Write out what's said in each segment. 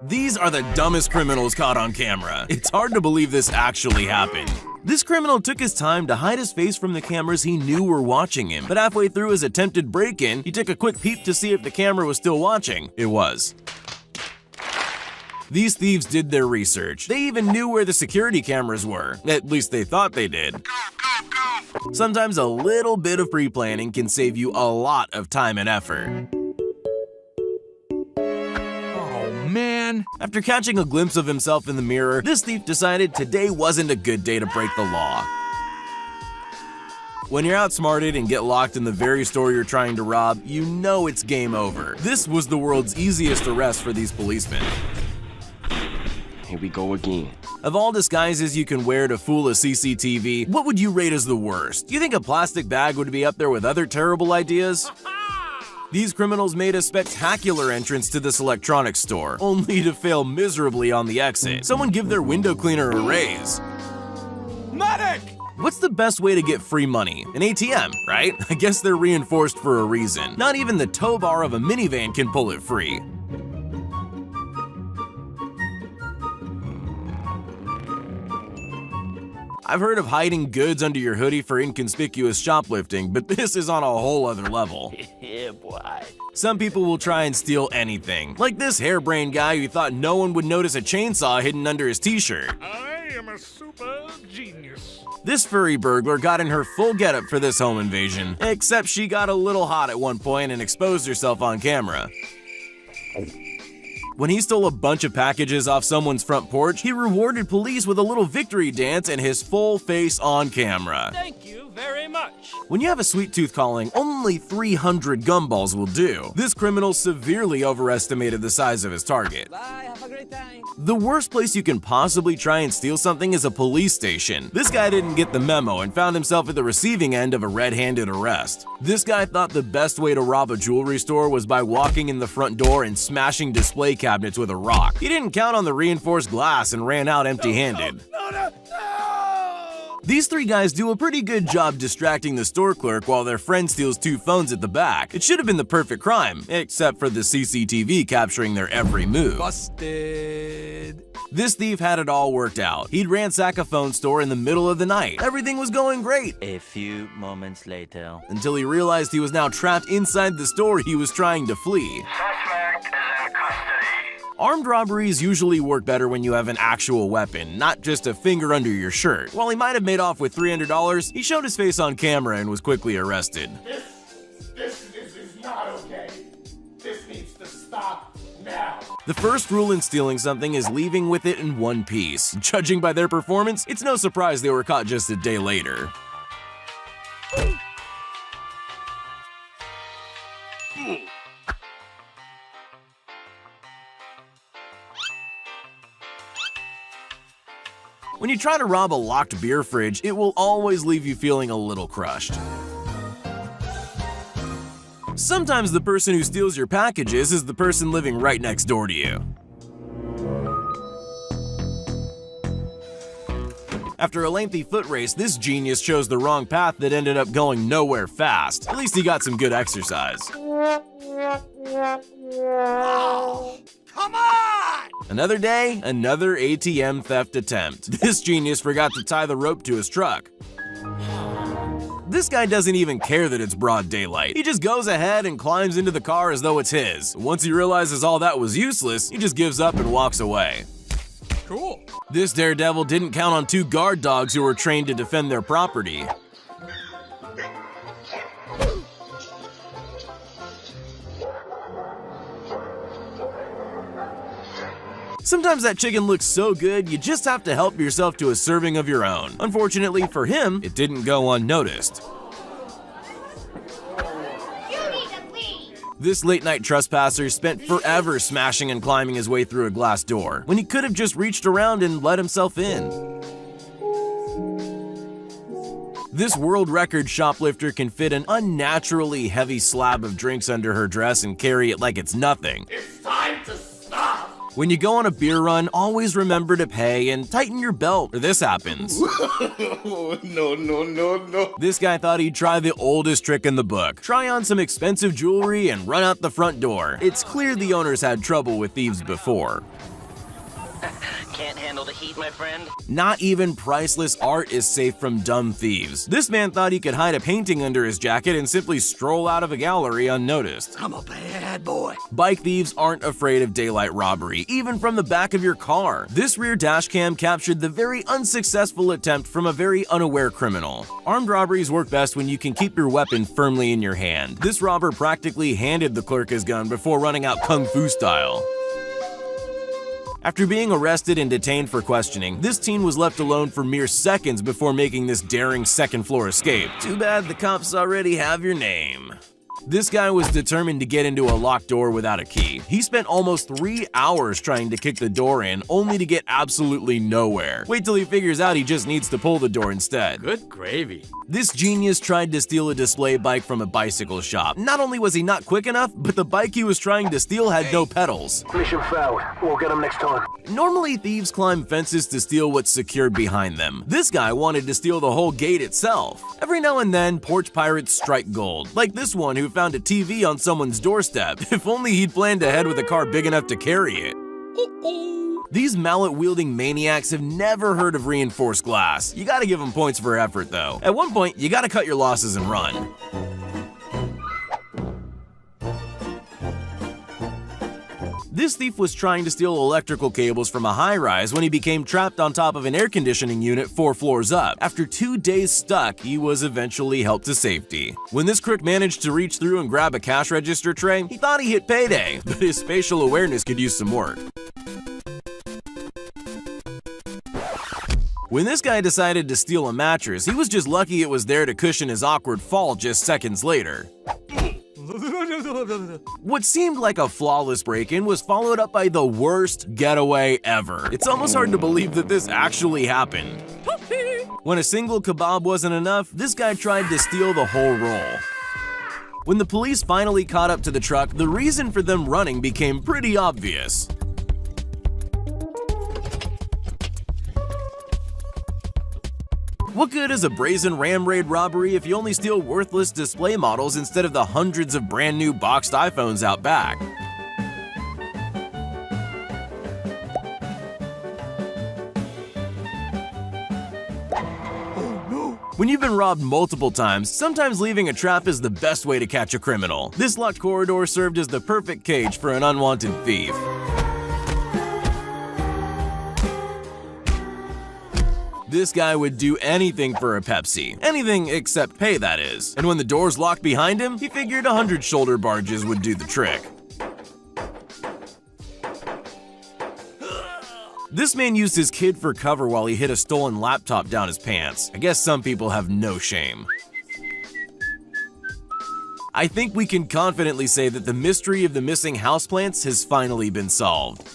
These are the dumbest criminals caught on camera. It's hard to believe this actually happened. This criminal took his time to hide his face from the cameras he knew were watching him, but halfway through his attempted break-in, he took a quick peep to see if the camera was still watching. It was. These thieves did their research. They even knew where the security cameras were. At least they thought they did. Sometimes a little bit of pre-planning can save you a lot of time and effort. Man. After catching a glimpse of himself in the mirror, this thief decided today wasn't a good day to break the law. When you're outsmarted and get locked in the very store you're trying to rob, you know it's game over. This was the world's easiest arrest for these policemen. Here we go again. Of all disguises you can wear to fool a CCTV, what would you rate as the worst? Do you think a plastic bag would be up there with other terrible ideas? These criminals made a spectacular entrance to this electronics store, only to fail miserably on the exit. Someone give their window cleaner a raise. Medic! What's the best way to get free money? An ATM, right? I guess they're reinforced for a reason. Not even the tow bar of a minivan can pull it free. I've heard of hiding goods under your hoodie for inconspicuous shoplifting, but this is on a whole other level. Yeah, boy. Some people will try and steal anything, like this harebrained guy who thought no one would notice a chainsaw hidden under his t-shirt. I am a super genius. This furry burglar got in her full getup for this home invasion, except she got a little hot at one point and exposed herself on camera. When he stole a bunch of packages off someone's front porch, he rewarded police with a little victory dance and his full face on camera. Thank you very much. When you have a sweet tooth calling, only 300 gumballs will do. This criminal severely overestimated the size of his target. Bye, have a great time. The worst place you can possibly try and steal something is a police station. This guy didn't get the memo and found himself at the receiving end of a red-handed arrest. This guy thought the best way to rob a jewelry store was by walking in the front door and smashing display cabinets with a rock. He didn't count on the reinforced glass and ran out empty-handed. No! These three guys do a pretty good job distracting the store clerk while their friend steals 2 phones at the back. It should have been the perfect crime, except for the CCTV capturing their every move. Busted. This thief had it all worked out. He'd ransack a phone store in the middle of the night. Everything was going great. A few moments later. Until he realized he was now trapped inside the store he was trying to flee. Suspect is in custody. Armed robberies usually work better when you have an actual weapon, not just a finger under your shirt. While he might have made off with $300, he showed his face on camera and was quickly arrested. This is not okay. This needs to stop now. The first rule in stealing something is leaving with it in one piece. Judging by their performance, it's no surprise they were caught just a day later. When you try to rob a locked beer fridge, it will always leave you feeling a little crushed. Sometimes the person who steals your packages is the person living right next door to you. After a lengthy foot race, this genius chose the wrong path that ended up going nowhere fast. At least he got some good exercise. Come on! Another day, another ATM theft attempt. This genius forgot to tie the rope to his truck. This guy doesn't even care that it's broad daylight. He just goes ahead and climbs into the car as though it's his. Once he realizes all that was useless, he just gives up and walks away. Cool. This daredevil didn't count on 2 guard dogs who were trained to defend their property. Sometimes that chicken looks so good, you just have to help yourself to a serving of your own. Unfortunately for him, it didn't go unnoticed. You need to leave. This late-night trespasser spent forever smashing and climbing his way through a glass door, when he could have just reached around and let himself in. This world record shoplifter can fit an unnaturally heavy slab of drinks under her dress and carry it like it's nothing. It's time to stop. When you go on a beer run, always remember to pay and tighten your belt, or this happens. No. This guy thought he'd try the oldest trick in the book. Try on some expensive jewelry and run out the front door. It's clear the owners had trouble with thieves before. Can't handle the heat, my friend? Not even priceless art is safe from dumb thieves. This man thought he could hide a painting under his jacket and simply stroll out of a gallery unnoticed. I'm a bad boy. Bike thieves aren't afraid of daylight robbery, even from the back of your car. This rear dash cam captured the very unsuccessful attempt from a very unaware criminal. Armed robberies work best when you can keep your weapon firmly in your hand. This robber practically handed the clerk his gun before running out kung fu style. After being arrested and detained for questioning, this teen was left alone for mere seconds before making this daring second-floor escape. Too bad the cops already have your name. This guy was determined to get into a locked door without a key. He spent almost 3 hours trying to kick the door in, only to get absolutely nowhere. Wait till he figures out he just needs to pull the door instead. Good gravy. This genius tried to steal a display bike from a bicycle shop. Not only was he not quick enough, but the bike he was trying to steal had no pedals. Mission failed. We'll get him next time. Normally, thieves climb fences to steal what's secured behind them. This guy wanted to steal the whole gate itself. Every now and then, porch pirates strike gold, like this one who found a TV on someone's doorstep. If only he'd planned ahead with a car big enough to carry it. These mallet-wielding maniacs have never heard of reinforced glass. You gotta give them points for effort, though. At one point, you gotta cut your losses and run. This thief was trying to steal electrical cables from a high-rise when he became trapped on top of an air conditioning unit 4 floors up. After 2 days stuck, he was eventually helped to safety. When this crook managed to reach through and grab a cash register tray, he thought he hit payday, but his spatial awareness could use some work. When this guy decided to steal a mattress, he was just lucky it was there to cushion his awkward fall just seconds later. What seemed like a flawless break-in was followed up by the worst getaway ever. It's almost hard to believe that this actually happened. When a single kebab wasn't enough, this guy tried to steal the whole roll. When the police finally caught up to the truck, the reason for them running became pretty obvious. What good is a brazen ram raid robbery if you only steal worthless display models instead of the hundreds of brand new boxed iPhones out back? When you've been robbed multiple times, sometimes leaving a trap is the best way to catch a criminal. This locked corridor served as the perfect cage for an unwanted thief. This guy would do anything for a Pepsi. Anything except pay, that is. And when the doors locked behind him, he figured 100 shoulder barges would do the trick. This man used his kid for cover while he hid a stolen laptop down his pants. I guess some people have no shame. I think we can confidently say that the mystery of the missing houseplants has finally been solved.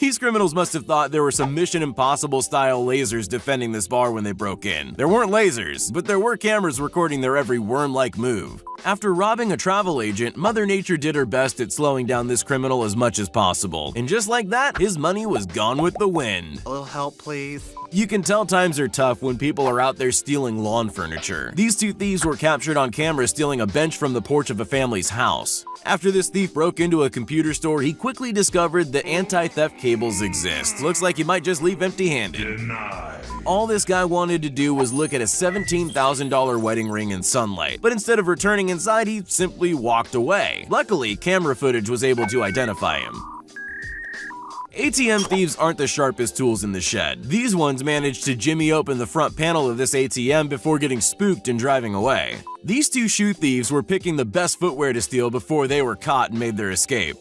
These criminals must have thought there were some Mission Impossible-style lasers defending this bar when they broke in. There weren't lasers, but there were cameras recording their every worm-like move. After robbing a travel agent, Mother Nature did her best at slowing down this criminal as much as possible. And just like that, his money was gone with the wind. A little help, please. You can tell times are tough when people are out there stealing lawn furniture. These two thieves were captured on camera stealing a bench from the porch of a family's house. After this thief broke into a computer store, he quickly discovered that anti-theft cables exist. Looks like he might just leave empty-handed. All this guy wanted to do was look at a $17,000 wedding ring in sunlight, but instead of returning inside, he simply walked away. Luckily, camera footage was able to identify him. ATM thieves aren't the sharpest tools in the shed. These ones managed to jimmy open the front panel of this ATM before getting spooked and driving away. These two shoe thieves were picking the best footwear to steal before they were caught and made their escape.